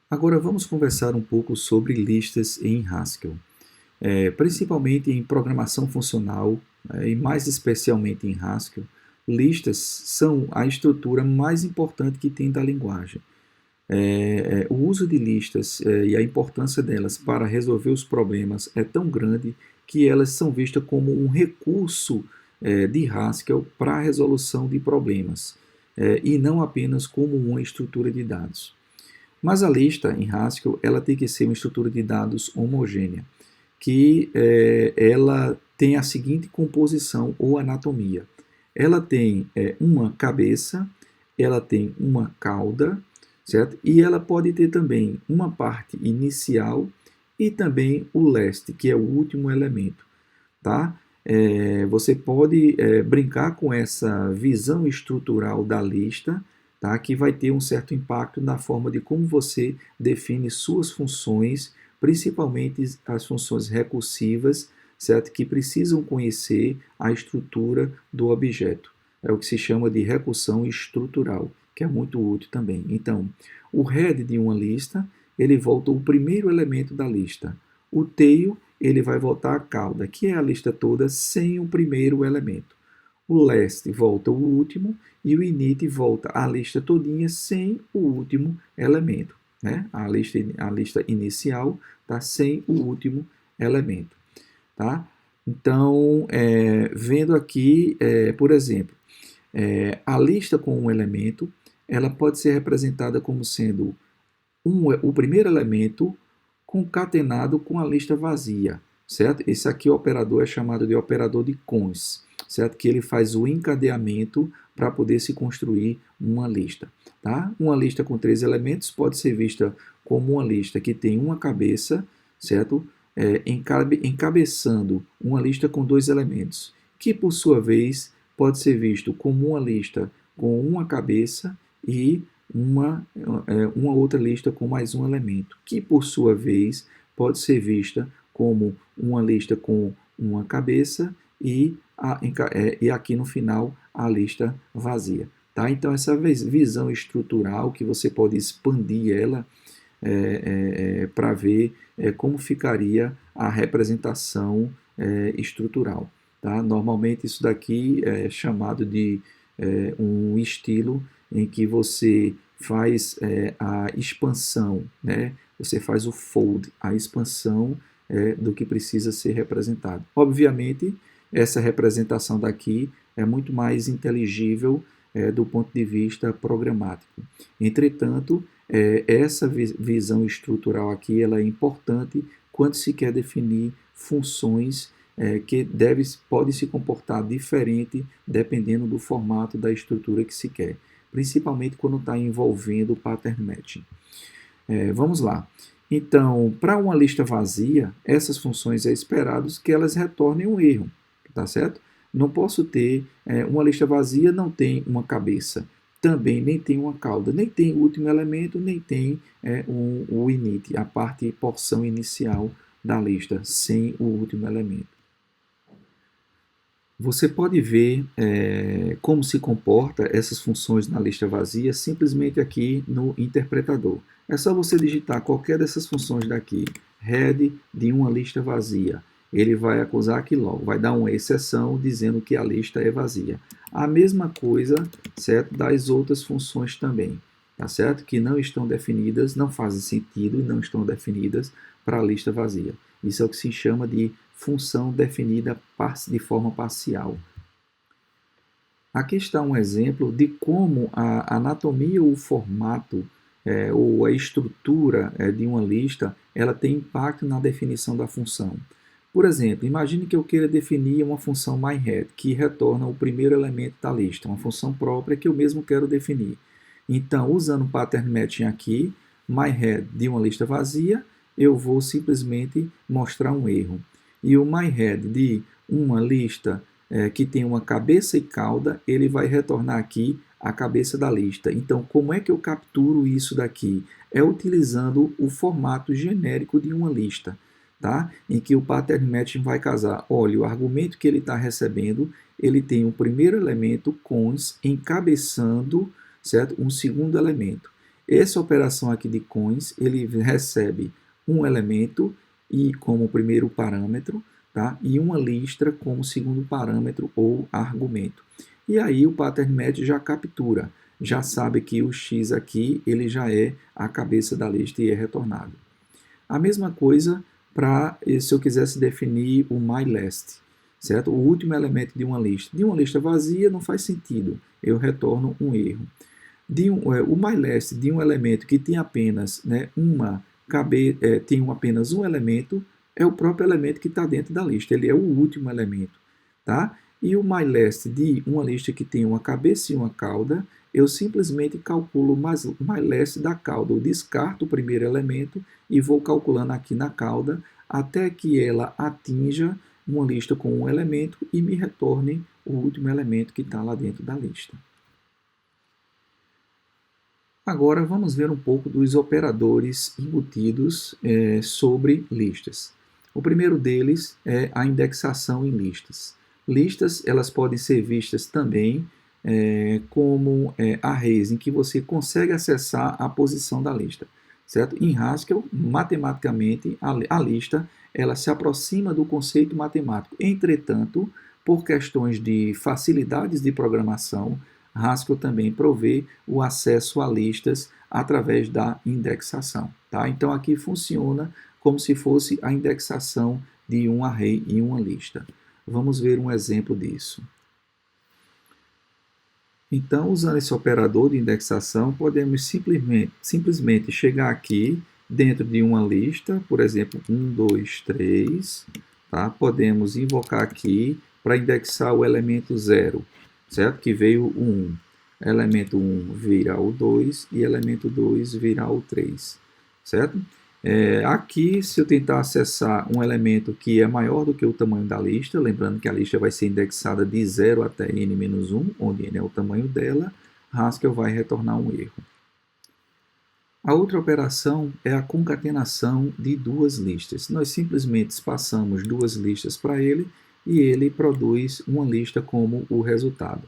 Agora vamos conversar um pouco sobre listas em Haskell, principalmente em programação funcional, e mais especialmente em Haskell. Listas são a estrutura mais importante que tem da linguagem. O uso de listas e a importância delas para resolver os problemas é tão grande que elas são vistas como um recurso de Haskell para a resolução de problemas, e não apenas como uma estrutura de dados. Mas a lista em Haskell ela tem que ser uma estrutura de dados homogênea, que ela tem a seguinte composição ou anatomia. Ela tem uma cabeça, ela tem uma cauda, certo? E ela pode ter também uma parte inicial e também o last, que é o último elemento, tá? Você pode brincar com essa visão estrutural da lista, tá? Que vai ter um certo impacto na forma de como você define suas funções, principalmente as funções recursivas, certo? Que precisam conhecer a estrutura do objeto. É o que se chama de recursão estrutural, que é muito útil também. Então, o head de uma lista, ele volta o primeiro elemento da lista. O tail, ele vai voltar a cauda, que é a lista toda sem o primeiro elemento. O last volta o último e o init volta a lista todinha sem o último elemento. Né? A lista inicial está sem o último elemento. Tá? Então, vendo aqui, por exemplo, a lista com um elemento, ela pode ser representada como sendo o primeiro elemento concatenado com a lista vazia, certo? Esse aqui, o operador, é chamado de operador de cons, certo? Que ele faz o encadeamento para poder se construir uma lista, tá? Uma lista com 3 elementos pode ser vista como uma lista que tem uma cabeça, certo? Encabeçando uma lista com 2 elementos, que por sua vez pode ser visto como uma lista com uma cabeça e uma outra lista com mais um elemento, que por sua vez pode ser vista como uma lista com uma cabeça e aqui no final a lista vazia. Tá? Então essa visão estrutural que você pode expandir ela para ver como ficaria a representação estrutural. Tá? Normalmente isso daqui é chamado de um estilo em que você faz a expansão, né? Você faz o fold, a expansão do que precisa ser representado. Obviamente, essa representação daqui é muito mais inteligível do ponto de vista programático. Entretanto, essa visão estrutural aqui ela é importante quando se quer definir funções que pode se comportar diferente dependendo do formato da estrutura que se quer, principalmente quando está envolvendo o pattern matching. Vamos lá. Então, para uma lista vazia, essas funções é esperado que elas retornem um erro, tá certo? Não posso ter uma lista vazia, não tem uma cabeça, também nem tem uma cauda, nem tem o último elemento, nem tem o init, a porção inicial da lista, sem o último elemento. Você pode ver como se comporta essas funções na lista vazia simplesmente aqui no interpretador. É só você digitar qualquer dessas funções daqui, head de uma lista vazia. Ele vai acusar aqui logo, vai dar uma exceção dizendo que a lista é vazia. A mesma coisa, certo, das outras funções também, tá certo? Que não estão definidas, não fazem sentido e não estão definidas para a lista vazia. Isso é o que se chama de função definida de forma parcial. Aqui está um exemplo de como a anatomia ou o formato ou a estrutura de uma lista ela tem impacto na definição da função. Por exemplo, imagine que eu queira definir uma função myHead, que retorna o primeiro elemento da lista, uma função própria que eu mesmo quero definir. Então, usando o pattern matching aqui, myHead de uma lista vazia, eu vou simplesmente mostrar um erro. E o myHead de uma lista que tem uma cabeça e cauda, ele vai retornar aqui a cabeça da lista. Então, como é que eu capturo isso daqui? É utilizando o formato genérico de uma lista, tá? Em que o pattern matching vai casar. Olha, o argumento que ele está recebendo, ele tem o primeiro elemento cons encabeçando, certo? Um segundo elemento. Essa operação aqui de coins, ele recebe um elemento e como primeiro parâmetro, tá? E uma lista como segundo parâmetro ou argumento. E aí o pattern match já captura, já sabe que o x aqui ele já é a cabeça da lista e é retornado. A mesma coisa para se eu quisesse definir o myLast, certo? O último elemento de uma lista. De uma lista vazia não faz sentido, eu retorno um erro. O myLast de um elemento que tem apenas, né, tem apenas um elemento, é o próprio elemento que está dentro da lista, ele é o último elemento, tá? E o myLast de uma lista que tem uma cabeça e uma cauda, eu simplesmente calculo o myLast da cauda, eu descarto o primeiro elemento e vou calculando aqui na cauda até que ela atinja uma lista com um elemento e me retorne o último elemento que está lá dentro da lista. Agora vamos ver um pouco dos operadores embutidos sobre listas. O primeiro deles é a indexação em listas. Listas elas podem ser vistas também como arrays, em que você consegue acessar a posição da lista. Certo? Em Haskell, matematicamente, a lista ela se aproxima do conceito matemático. Entretanto, por questões de facilidades de programação, Haskell também provê o acesso a listas através da indexação. Tá? Então, aqui funciona como se fosse a indexação de um array em uma lista. Vamos ver um exemplo disso. Então, usando esse operador de indexação, podemos simplesmente chegar aqui dentro de uma lista, por exemplo, 1, 2, 3. Tá? Podemos invocar aqui para indexar o elemento 0, certo? Que veio o 1. Elemento 1 virar o 2 e elemento 2 virar o 3, certo? Aqui, se eu tentar acessar um elemento que é maior do que o tamanho da lista, lembrando que a lista vai ser indexada de 0 até n-1, onde n é o tamanho dela, Haskell vai retornar um erro. A outra operação é a concatenação de duas listas. Nós simplesmente passamos duas listas para ele e ele produz uma lista como o resultado.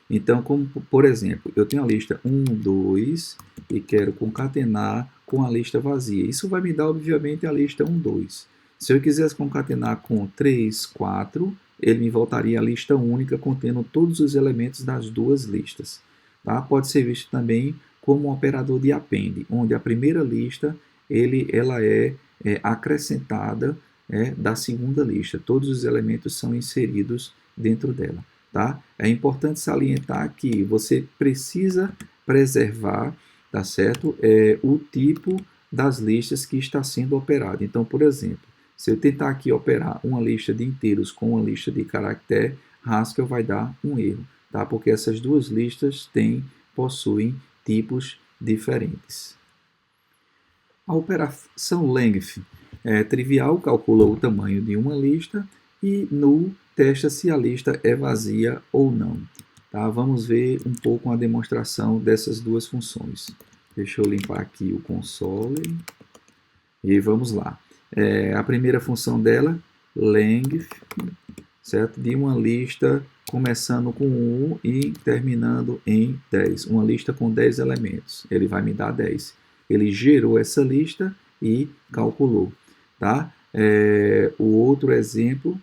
Então, como por exemplo, eu tenho a lista 1, 2 e quero concatenar com a lista vazia. Isso vai me dar, obviamente, a lista 1, 2. Se eu quisesse concatenar com 3, 4, ele me voltaria a lista única contendo todos os elementos das duas listas. Tá? Pode ser visto também como um operador de append, onde a primeira lista ela é acrescentada da segunda lista. Todos os elementos são inseridos dentro dela. Tá? É importante salientar que você precisa preservar, tá certo? O tipo das listas que está sendo operado. Então, por exemplo, se eu tentar aqui operar uma lista de inteiros com uma lista de caractere, Haskell vai dar um erro, tá? Porque essas duas listas possuem tipos diferentes. A operação length é trivial, calcula o tamanho de uma lista, e null testa se a lista é vazia ou não. Tá? Vamos ver um pouco a demonstração dessas duas funções. Deixa eu limpar aqui o console. E vamos lá. A primeira função dela, length, certo? De uma lista começando com 1 e terminando em 10. Uma lista com 10 elementos. Ele vai me dar 10. Ele gerou essa lista e calculou. Tá? O outro exemplo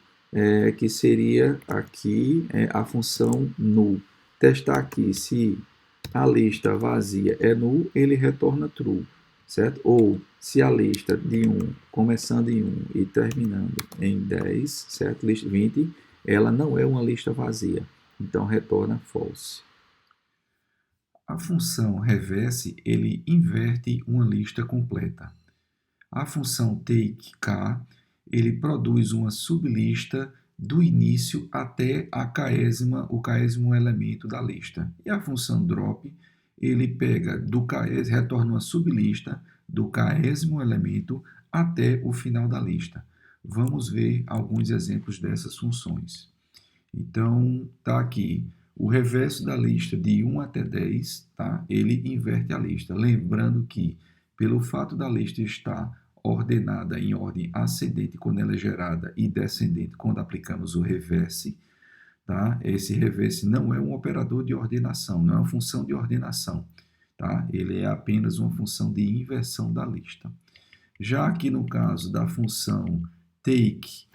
que seria aqui a função null. Testar aqui se a lista vazia é null, ele retorna true, certo? Ou se a lista de 1, começando em 1 e terminando em 10, certo? Lista 20, ela não é uma lista vazia, então retorna false. A função reverse, ele inverte uma lista completa. A função take_k, ele produz uma sublista do início até o késimo elemento da lista. E a função drop, ele pega retorna uma sublista do késimo elemento até o final da lista. Vamos ver alguns exemplos dessas funções. Então, está aqui o reverso da lista de 1 até 10, tá? Ele inverte a lista. Lembrando que, pelo fato da lista estar ordenada em ordem ascendente quando ela é gerada e descendente quando aplicamos o reverse, tá? Esse reverse não é um operador de ordenação, não é uma função de ordenação. tá? Ele é apenas uma função de inversão da lista. Já aqui no caso da função take,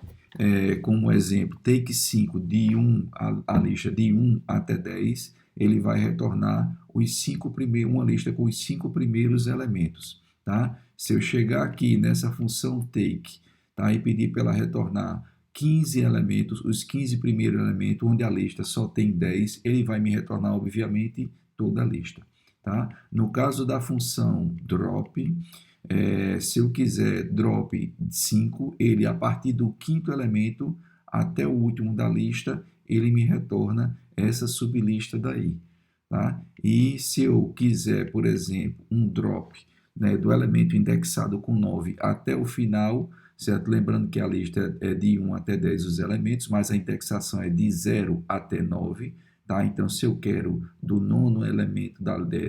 como exemplo, take 5 de 1, a lista de 1 até 10, ele vai retornar uma lista com os 5 primeiros elementos. Tá? Se eu chegar aqui nessa função take, tá, e pedir para ela retornar 15 elementos, os 15 primeiros elementos, onde a lista só tem 10, ele vai me retornar, obviamente, toda a lista. Tá? No caso da função drop, se eu quiser drop 5, ele a partir do quinto elemento até o último da lista, ele me retorna essa sublista daí. Tá? E se eu quiser, por exemplo, um drop, né, do elemento indexado com 9 até o final, certo? Lembrando que a lista é de 1 até 10 os elementos, mas a indexação é de 0 até 9. Tá? Então, se eu quero do nono elemento,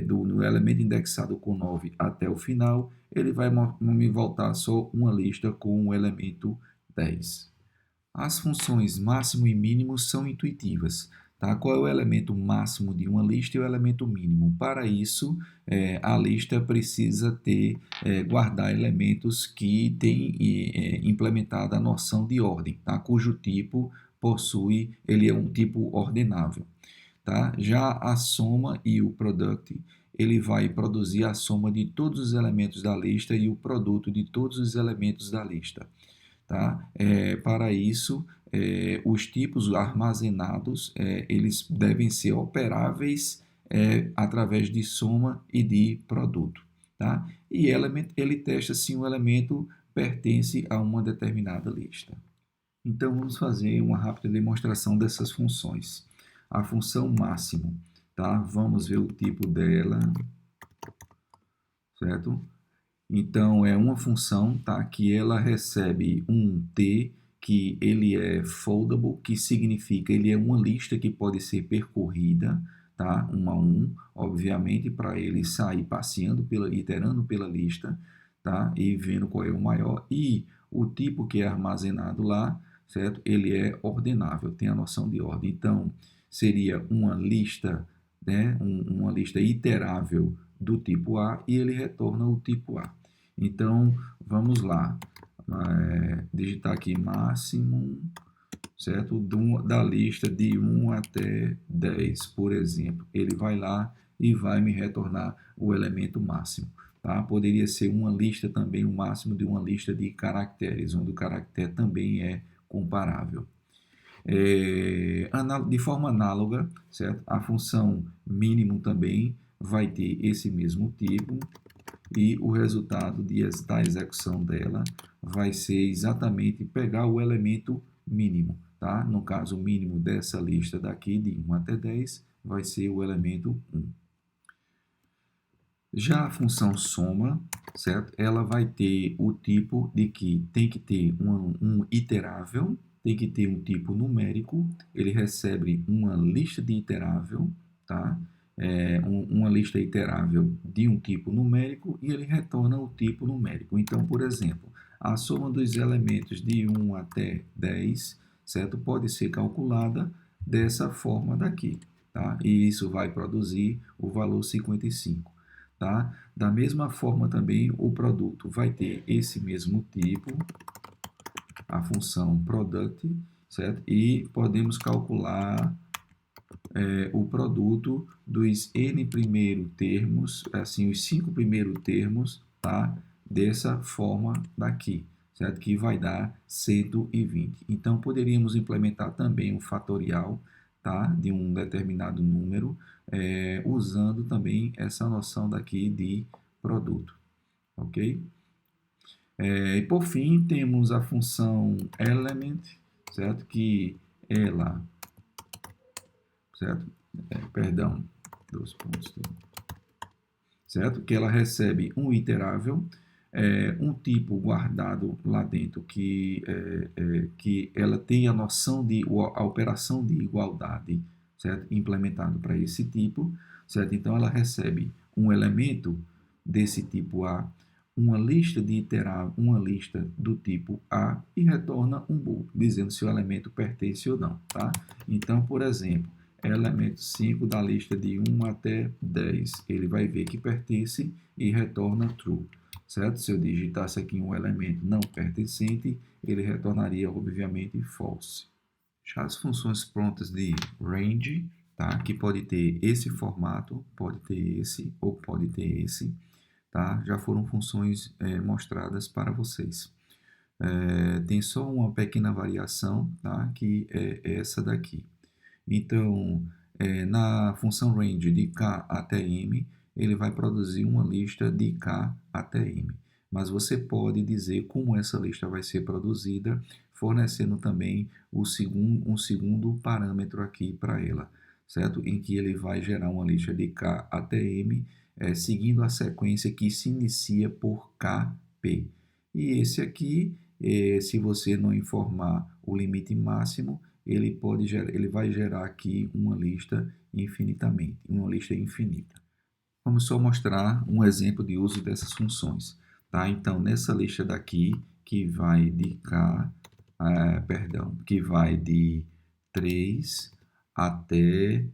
do elemento indexado com 9 até o final, ele vai me voltar só uma lista com o elemento 10. As funções máximo e mínimo são intuitivas. Tá? Qual é o elemento máximo de uma lista e o elemento mínimo? Para isso, a lista precisa guardar elementos que têm implementada a noção de ordem, tá? Cujo tipo ele é um tipo ordenável. Tá? Já a soma e o product, ele vai produzir a soma de todos os elementos da lista e o produto de todos os elementos da lista. Tá? Para isso, os tipos armazenados, eles devem ser operáveis através de soma e de produto. Tá? E ele testa se um elemento pertence a uma determinada lista. Então, vamos fazer uma rápida demonstração dessas funções. A função máximo, tá? Vamos ver o tipo dela, certo? Então, é uma função, tá? Que ela recebe um T, que ele é foldable, que significa ele é uma lista que pode ser percorrida, tá? Um a um, obviamente, para ele sair passeando, iterando pela lista, tá? E vendo qual é o maior. E o tipo que é armazenado lá, certo? Ele é ordenável, tem a noção de ordem. Então, seria uma lista, né? Uma lista iterável do tipo A e ele retorna o tipo A. Então, vamos lá. Digitar aqui máximo, certo? Da lista de 1 até 10, por exemplo. Ele vai lá e vai me retornar o elemento máximo. Tá? Poderia ser uma lista também, o máximo de uma lista de caracteres, onde o caractere também é comparável. De forma análoga, certo? A função mínimo também vai ter esse mesmo tipo e o resultado da execução dela vai ser exatamente pegar o elemento mínimo. Tá? No caso, o mínimo dessa lista daqui, de 1 até 10, vai ser o elemento 1. Já a função soma, certo? Ela vai ter o tipo de que tem que ter um iterável, tem que ter um tipo numérico, ele recebe uma lista de iterável, tá? Uma lista iterável de um tipo numérico e ele retorna o tipo numérico. Então, por exemplo, a soma dos elementos de 1 até 10, certo? Pode ser calculada dessa forma daqui, tá? E isso vai produzir o valor 55. Tá? Da mesma forma também o produto vai ter esse mesmo tipo, a função product, certo? E podemos calcular o produto dos n primeiros termos, assim, os 5 primeiros termos, tá? Dessa forma daqui, certo? Que vai dar 120. Então, poderíamos implementar também um fatorial, tá? De um determinado número, usando também essa noção daqui de produto, ok? E por fim, temos a função element, certo? Que ela, certo? Perdão, dois pontos, certo? Que ela recebe um iterável, um tipo guardado lá dentro que ela tem a noção de a operação de igualdade, certo? Implementado para esse tipo, certo? Então ela recebe um elemento desse tipo A, uma lista do tipo A e retorna um bool, dizendo se o elemento pertence ou não, tá? Então, por exemplo, elemento 5 da lista de 1 até 10. Ele vai ver que pertence e retorna true, certo? Se eu digitasse aqui um elemento não pertencente, ele retornaria, obviamente, false. Já as funções prontas de range, tá? Que pode ter esse formato, pode ter esse ou pode ter esse, tá? Já foram funções mostradas para vocês. Tem só uma pequena variação, tá? Que é essa daqui. Então, na função range de k até m, ele vai produzir uma lista de k até m. Mas você pode dizer como essa lista vai ser produzida, fornecendo também um segundo parâmetro aqui para ela, certo? Em que ele vai gerar uma lista de k até m, seguindo a sequência que se inicia por kp. E esse aqui, se você não informar o limite máximo, ele vai gerar aqui uma lista infinitamente, uma lista infinita. Vamos só mostrar um exemplo de uso dessas funções, tá? Então, nessa lista daqui, que vai de que vai de 3 até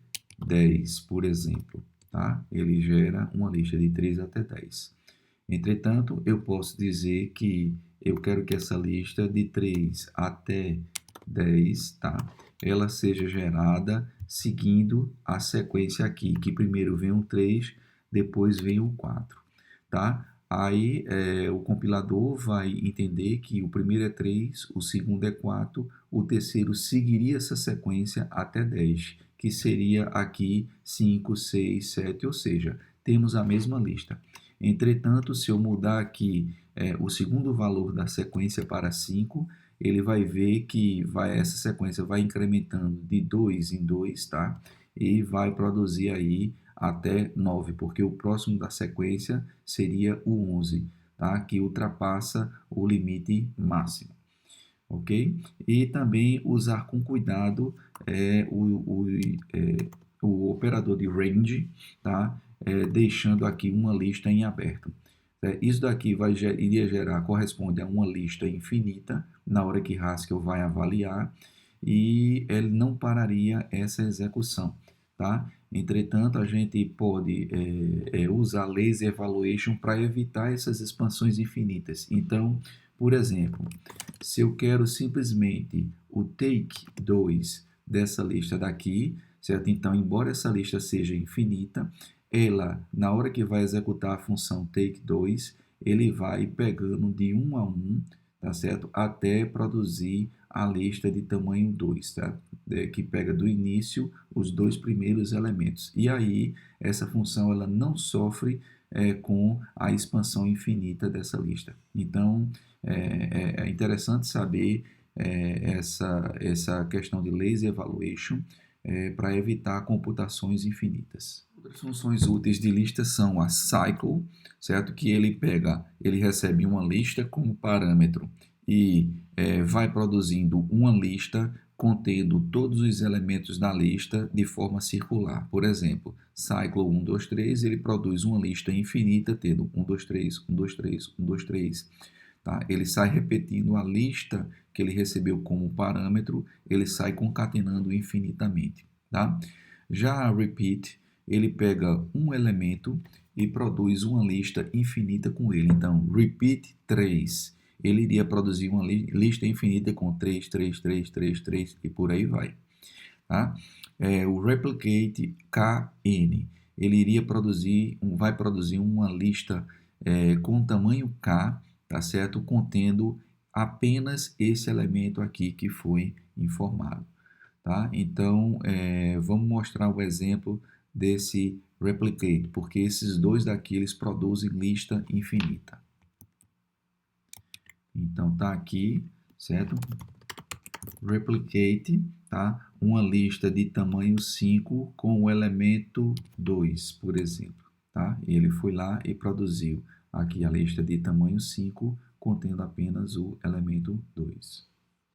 10, por exemplo, tá? Ele gera uma lista de 3 até 10. Entretanto, eu posso dizer que eu quero que essa lista de 3 até 10, tá? Ela seja gerada seguindo a sequência aqui, que primeiro vem o 3, depois vem o 4, tá? Aí o compilador vai entender que o primeiro é 3, o segundo é 4, o terceiro seguiria essa sequência até 10, que seria aqui 5, 6, 7, ou seja, temos a mesma lista. Entretanto, se eu mudar aqui o segundo valor da sequência para 5, ele vai ver que essa sequência vai incrementando de 2 em 2, tá? E vai produzir aí até 9, porque o próximo da sequência seria o 11, tá? Que ultrapassa o limite máximo, ok? E também usar com cuidado o operador de range, tá? Deixando aqui uma lista em aberto. Isso daqui iria gerar, corresponde a uma lista infinita na hora que Haskell vai avaliar e ele não pararia essa execução, tá? Entretanto, a gente pode usar lazy evaluation para evitar essas expansões infinitas. Então, por exemplo, se eu quero simplesmente o take 2 dessa lista daqui, certo? Então, embora essa lista seja infinita, ela, na hora que vai executar a função take2, ele vai pegando de 1 a 1, tá certo? Até produzir a lista de tamanho 2, tá? Que pega do início os dois primeiros elementos. E aí, essa função ela não sofre com a expansão infinita dessa lista. Então, é interessante saber essa questão de lazy evaluation para evitar computações infinitas. Outras funções úteis de lista são a cycle, certo? Que ele recebe uma lista como parâmetro e vai produzindo uma lista contendo todos os elementos da lista de forma circular. Por exemplo, cycle 1, 2, 3, ele produz uma lista infinita tendo 1, 2, 3, 1, 2, 3, 1, 2, 3. Tá? Ele sai repetindo a lista que ele recebeu como parâmetro, ele sai concatenando infinitamente. Tá? Já a repeat, ele pega um elemento e produz uma lista infinita com ele. Então, repeat 3, ele iria produzir uma lista infinita com 3, 3, 3, 3, 3 e por aí vai. Tá? O replicate kn, ele vai produzir uma lista com tamanho k, tá certo? Contendo apenas esse elemento aqui que foi informado. Tá? Então, vamos mostrar o exemplo desse replicate, porque esses dois daqui eles produzem lista infinita. Então, tá aqui, certo? Replicate, tá? Uma lista de tamanho 5 com o elemento 2, por exemplo. Tá? E ele foi lá e produziu aqui a lista de tamanho 5 contendo apenas o elemento 2.